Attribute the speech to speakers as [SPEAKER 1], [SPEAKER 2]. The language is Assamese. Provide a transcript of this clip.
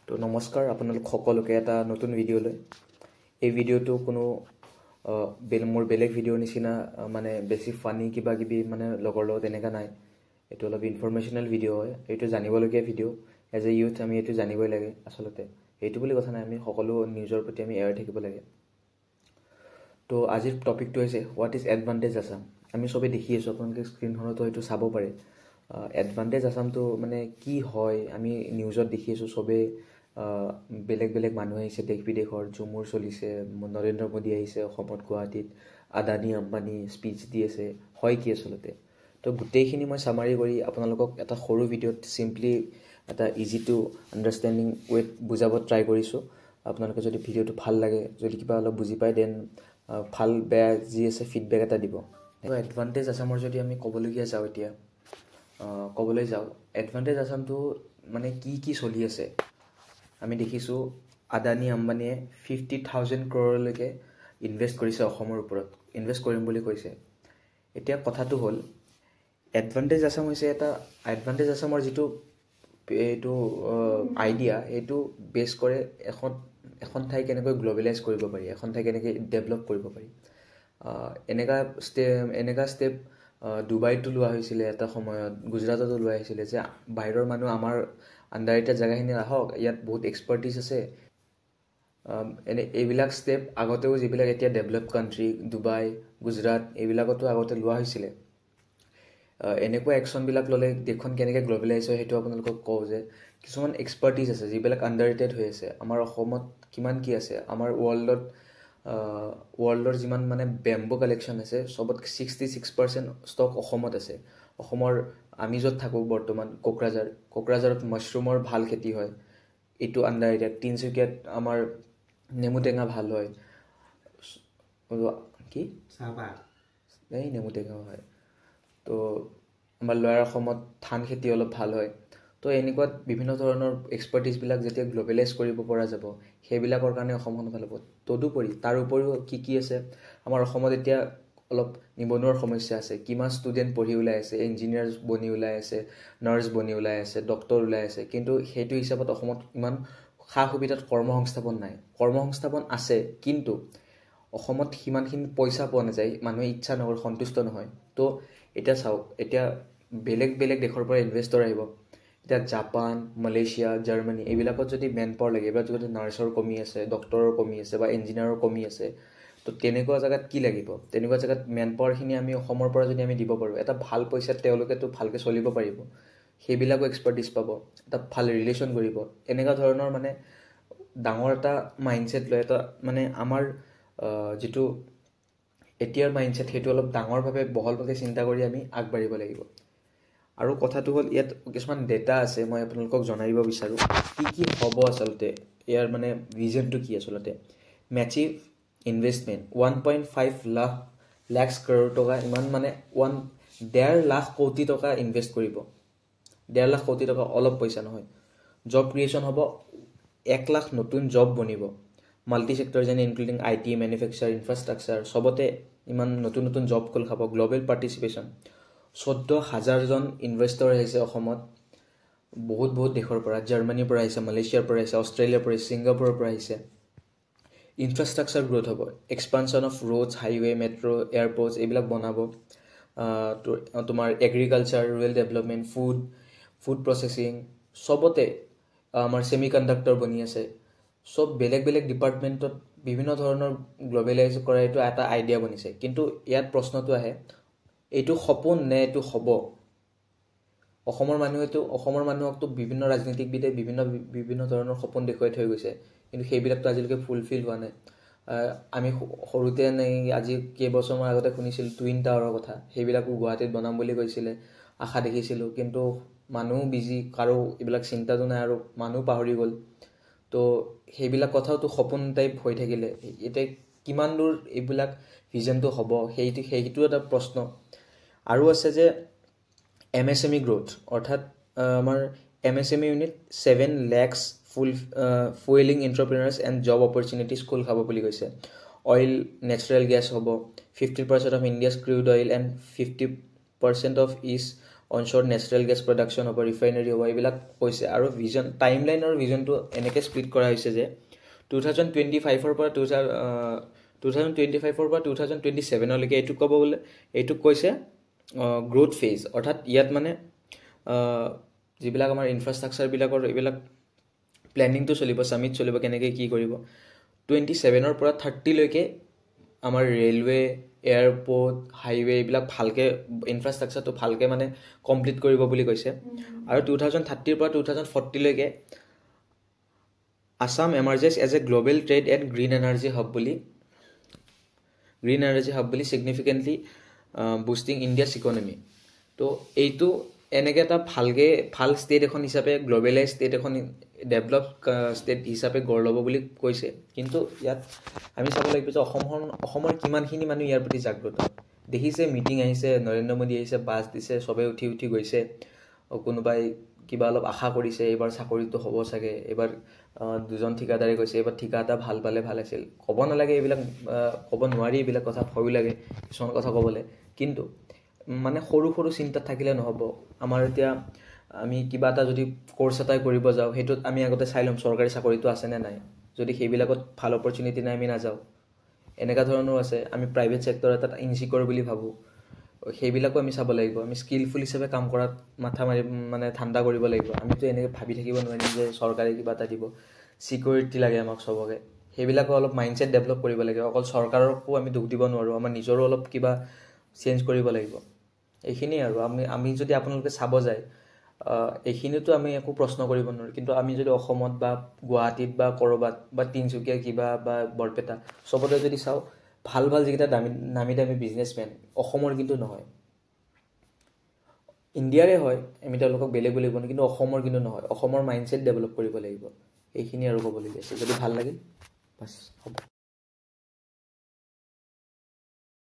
[SPEAKER 1] তো নমস্কাৰ আপোনালোক সকলোকে এটা নতুন ভিডিঅ'লৈ এই ভিডিঅ'টো কোনো মোৰ বেলেগ ভিডিঅ'ৰ নিচিনা মানে বেছি ফানি কিবা কিবি মানে লগৰ লগত এনেকা নাই এইটো অলপ ইনফৰমেশ্যনেল ভিডিঅ' হয় এইটো জানিবলগীয়া ভিডিঅ' এজ এ ইউথ আমি এইটো জানিবই লাগে আচলতে এইটো বুলি কথা নাই আমি সকলো নিউজৰ প্ৰতি আমি এয়াৰ থাকিব লাগে তো আজিৰ টপিকটো হৈছে হোৱাট ইজ এডভান্টেজ আছাম আমি সবে দেখি আছোঁ আপোনালোকে স্ক্ৰীনখনতো হয়তো চাব পাৰে এডভান্টেজ আছামটো মানে কি হয় আমি নিউজত দেখি আছোঁ সবে বেলেগ বেলেগ মানুহ আহিছে দেশ বিদেশৰ জুমুৰ চলিছে নৰেন্দ্ৰ মোদী আহিছে অসমত গুৱাহাটীত আদানী আম্বানী স্পীচ দি আছে হয় কি আচলতে তো গোটেইখিনি মই চামাৰি কৰি আপোনালোকক এটা সৰু ভিডিঅ'ত চিম্পলি এটা ইজি টু আণ্ডাৰষ্টেণ্ডিং ৱেত বুজাব ট্ৰাই কৰিছোঁ আপোনালোকে যদি ভিডিঅ'টো ভাল লাগে যদি কিবা অলপ বুজি পায় দেন ভাল বেয়া যি আছে ফিডবেক এটা দিব এডভান্টেজ আছামৰ যদি আমি ক'বলগীয়া যাওঁ এতিয়া ক'বলৈ যাওঁ এডভান্টেজ আছামটো মানে কি চলি আছে আমি দেখিছোঁ আদানী আম্বানীয়ে 50,000 crore ইনভেষ্ট কৰিছে অসমৰ ওপৰত ইনভেষ্ট কৰিম বুলি কৈছে এতিয়া কথাটো হ'ল এডভান্টেজ আছাম হৈছে এটা এডভান্টেজ আছামৰ যিটো এইটো আইডিয়া এইটো বেছ কৰে এখন ঠাই কেনেকৈ গ্ল'বেলাইজ কৰিব পাৰি এখন ঠাই কেনেকৈ ডেভেলপ কৰিব পাৰি এনেকা ষ্টেপ ডুবাইতো লোৱা হৈছিলে এটা সময়ত গুজৰাটতো লোৱা হৈছিলে যে বাহিৰৰ মানুহ আমাৰ আণ্ডাৰ এতিয়া জেগাখিনি আহক ইয়াত বহুত এক্সপাৰ্টিজ আছে এইবিলাক ষ্টেপ আগতেও যিবিলাক এতিয়া ডেভেলপ কাণ্ট্ৰি ডুবাই গুজৰাট এইবিলাকতো আগতে লোৱা হৈছিলে এনেকুৱা একশ্যনবিলাক ল'লে দেশখন কেনেকৈ গ্ল'বেলাইজ হয় সেইটো আপোনালোকক কওঁ যে কিছুমান এক্সপাৰ্টিজ আছে যিবিলাক আণ্ডাৰৰেটেড হৈ আছে আমাৰ অসমত কিমান কি আছে আমাৰ ৱৰ্ল্ডৰ যিমান মানে বেম্বো কালেকশ্যন আছে চবত 66% ষ্টক অসমত আছে অসমৰ আমি য'ত থাকোঁ বৰ্তমান কোকৰাঝাৰত মাছৰুমৰ ভাল খেতি হয় এইটো আণ্ডাৰৰেটেড তিনিচুকীয়াত আমাৰ নেমু টেঙা ভাল হয় কি চাহপাত এই নেমু টেঙাও হয় তো আমাৰ লোৱাৰ অসমত ধান খেতি অলপ ভাল হয় তো এনেকুৱাত বিভিন্ন ধৰণৰ এক্সপাৰ্টিজবিলাক যেতিয়া গ্ল'বেলাইজ কৰিব পৰা যাব সেইবিলাকৰ কাৰণে অসমখন ভাল হ'ব তদুপৰি তাৰ উপৰিও কি আছে আমাৰ অসমত এতিয়া অলপ নিবনুৱাৰ সমস্যা আছে কিমান ষ্টুডেণ্ট পঢ়ি ওলাই আছে ইঞ্জিনিয়াৰ বনি ওলাই আছে নাৰ্ছ বনি ওলাই আছে ডক্টৰ ওলাই আছে কিন্তু সেইটো হিচাপত অসমত ইমান সা সুবিধাত কৰ্মসংস্থাপন নাই কৰ্মসংস্থাপন আছে কিন্তু অসমত সিমানখিনি পইচা পোৱা নাযায় মানুহে ইচ্ছা নকৰে সন্তুষ্ট নহয় তো এতিয়া চাওক এতিয়া বেলেগ বেলেগ দেশৰ পৰা ইনভেষ্টৰ আহিব এতিয়া জাপান মালয়েছিয়া জাৰ্মানী এইবিলাকত যদি মেন পাৱাৰ লাগে এইবিলাক যদি নাৰ্ছৰ কমি আছে ডক্টৰৰ কমি আছে বা ইঞ্জিনিয়াৰৰ কমি আছে তো তেনেকুৱা জেগাত কি লাগিব তেনেকুৱা জেগাত মেন পাৱাৰখিনি আমি অসমৰ পৰা যদি আমি দিব পাৰোঁ এটা ভাল পইচাত তেওঁলোকেতো ভালকৈ চলিব পাৰিব সেইবিলাকো এক্সপাৰ্টিজ পাব এটা ভাল ৰিলেশ্যন কৰিব এনেকুৱা ধৰণৰ মানে ডাঙৰ এটা মাইণ্ডছেট লৈ এটা মানে আমাৰ যিটো এতিয়াৰ মাইণ্ডছেট সেইটো অলপ ডাঙৰভাৱে বহলভাৱে চিন্তা কৰি আমি আগবাঢ়িব লাগিব আৰু কথাটো হ'ল ইয়াত কিছুমান ডেটা আছে মই আপোনালোকক জনাই দিব বিচাৰোঁ কি হ'ব আচলতে ইয়াৰ মানে ভিজনটো কি আচলতে মেচিভ ইনভেষ্টমেণ্ট 1.5 লাখ crore টকা ইমান মানে 1.5 লাখ কোটি টকা ইনভেষ্ট কৰিব 1.5 লাখ কোটি টকা অলপ পইচা নহয় জব ক্ৰিয়েশ্যন হ'ব 1 লাখ নতুন জব বনিব মাল্টি চেক্টৰ যেনে ইনক্লুডিং IT মেনুফেকচাৰ ইনফ্ৰাষ্ট্ৰাকচাৰ সবতে ইমান নতুন জব খোল খাব গ্ল'বেল পাৰ্টিচিপেশ্যন 14,000জন ইনভেষ্টৰ আহিছে অসমত বহুত দেশৰ পৰা জাৰ্মানীৰ পৰা আহিছে মালয়েছিয়াৰ পৰা আহিছে অষ্ট্ৰেলিয়াৰ পৰা আহিছে ছিংগাপুৰৰ পৰা আহিছে ইনফ্ৰাষ্ট্ৰাকচাৰ গ্ৰ'থ হ'ব expansion of roads highway metro' airports এইবিলাক বনাব তোমাৰ agriculture rural development food processing সবতে আমাৰ ছেমি কণ্ডাক্টৰ বনি আছে সব বেলেগ ডিপাৰ্টমেণ্টত বিভিন্ন ধৰণৰ গ্ল'বেলাইজ কৰা এইটো এটা আইডিয়া বনিছে কিন্তু ইয়াত প্ৰশ্নটো আহে এইটো সপোন নে এইটো হ'ব অসমৰ মানুহকতো বিভিন্ন ৰাজনীতিকবিদে বিভিন্ন ধৰণৰ সপোন দেখুৱাই থৈ গৈছে কিন্তু সেইবিলাকতো আজিলৈকে ফুলফিল হোৱা নাই আমি সৰুতে আজি কেইবছৰমান আগতে শুনিছিলোঁ টুইন টাৱাৰৰ কথা সেইবিলাকো গুৱাহাটীত বনাম বুলি কৈছিলে আশা দেখিছিলোঁ কিন্তু মানুহ বিজি কাৰো এইবিলাক চিন্তাটো নাই আৰু মানুহ পাহৰি গ'ল তো সেইবিলাক কথাওতো সপোন টাইপ হৈ থাকিলে এতিয়া কিমান দূৰ এইবিলাক ভিজনটো হ'ব সেইটো এটা প্ৰশ্ন আৰু আছে যে MSME গ্ৰোথ অৰ্থাৎ আমাৰ MSME unit 7 lakhs fuelling entrepreneurs and job opportunities খোল খাব বুলি কৈছে অইল নেচাৰেল গেছ হ'ব 50% of India's crude oil and 50% of is onshore natural gas production হ'ব, ৰিফাইনেৰী হ'ব, এইবিলাক কৈছে। আৰু ভিজন টাইমলাইন আৰু ভিজনটো এনেকৈ স্প্লিট কৰা হৈছে যে 2025ৰ পৰা 2027লৈকে এইটোক ক'ব বোলে, এইটোক কৈছে গ্ৰোথ ফেজ। অৰ্থাৎ ইয়াত মানে যিবিলাক আমাৰ ইনফ্ৰাষ্ট্ৰাকচাৰবিলাকৰ এইবিলাক প্লেনিংটো চলিব, ছামিট চলিব, কেনেকৈ কি কৰিব। 27ৰ পৰা 30লৈকে আমাৰ ৰেলৱে, এয়াৰপৰ্ট, হাইৱে এইবিলাক ভালকৈ ইনফ্ৰাষ্ট্ৰাকচাৰটো ভালকৈ মানে কমপ্লিট কৰিব বুলি কৈছে। আৰু 2030ৰ পৰা 2040লৈকে Assam emerges as a global trade and green energy hub বুলি ছিগনিফিকেণ্টলি বুষ্টিং ইণ্ডিয়াছ ইকনমি। তো এইটো এনেকৈ এটা ভাল ষ্টেট এখন হিচাপে, গ্ল'বেলাইজ ষ্টেট এখন, ডেভেলপ ষ্টেট হিচাপে গঢ় ল'ব বুলি কৈছে। কিন্তু ইয়াত আমি চাব লাগিব যে অসমৰ কিমানখিনি মানুহ ইয়াৰ প্ৰতি জাগ্ৰত। দেখিছে মিটিং আহিছে, নৰেন্দ্ৰ মোদী আহিছে, বাছ দিছে, চবেই উঠি গৈছে। কোনোবাই কিবা অলপ আশা কৰিছে, এইবাৰ চাকৰিটো হ'ব চাগে, এইবাৰ 2জন ঠিকাদাৰে কৈছে এইবাৰ ঠিকা এটা ভাল পালে ভাল আছিল। ক'ব নালাগে এইবিলাক, ক'ব নোৱাৰি এইবিলাক কথা, ভয়ো লাগে কিছুমান কথা ক'বলৈ। কিন্তু মানে সৰু সৰু চিন্তাত থাকিলে নহ'ব। আমাৰ এতিয়া আমি কিবা এটা যদি কোৰ্চ এটাই কৰিব যাওঁ, সেইটোত আমি আগতে চাই ল'ম চৰকাৰী চাকৰিটো আছেনে নাই। যদি সেইবিলাকত ভাল অপৰচুনিটি নাই, আমি নাযাওঁ। এনেকুৱা ধৰণৰো আছে। আমি প্ৰাইভেট ছেক্টৰ এটাত ইনচিকিউৰ বুলি ভাবোঁ, সেইবিলাকো আমি চাব লাগিব। আমি স্কিলফুল হিচাপে কাম কৰাত মাথা মাৰি মানে ঠাণ্ডা কৰিব লাগিব। আমিতো এনেকৈ ভাবি থাকিব নোৱাৰিম যে চৰকাৰে কিবা এটা দিব, ছিকিউৰিটি লাগে আমাক চবকে। সেইবিলাকো অলপ মাইণ্ডছেট ডেভেলপ কৰিব লাগিব। অকল চৰকাৰকো আমি দুখ দিব নোৱাৰোঁ, আমাৰ নিজৰো অলপ কিবা চেঞ্জ কৰিব লাগিব। এইখিনিয়ে আৰু আমি যদি আপোনালোকে চাব যায়, এইখিনিতো আমি একো প্ৰশ্ন কৰিব নোৱাৰোঁ। কিন্তু আমি যদি অসমত বা গুৱাহাটীত বা ক'ৰবাত বা তিনিচুকীয়া কিবা বা বৰপেটা চবতে যদি চাওঁ, ভাল যিকেইটা নামী দামী বিজনেছমেন অসমৰ কিন্তু নহয়, ইণ্ডিয়াৰে হয়। আমি তেওঁলোকক বেলেগ বুলি ক'ব, কিন্তু অসমৰ কিন্তু নহয়। অসমৰ মাইণ্ডছেট ডেভেলপ কৰিব লাগিব। এইখিনি আৰু ক'বলগীয়া আছে। যদি ভাল লাগিল বাছ হ'ব।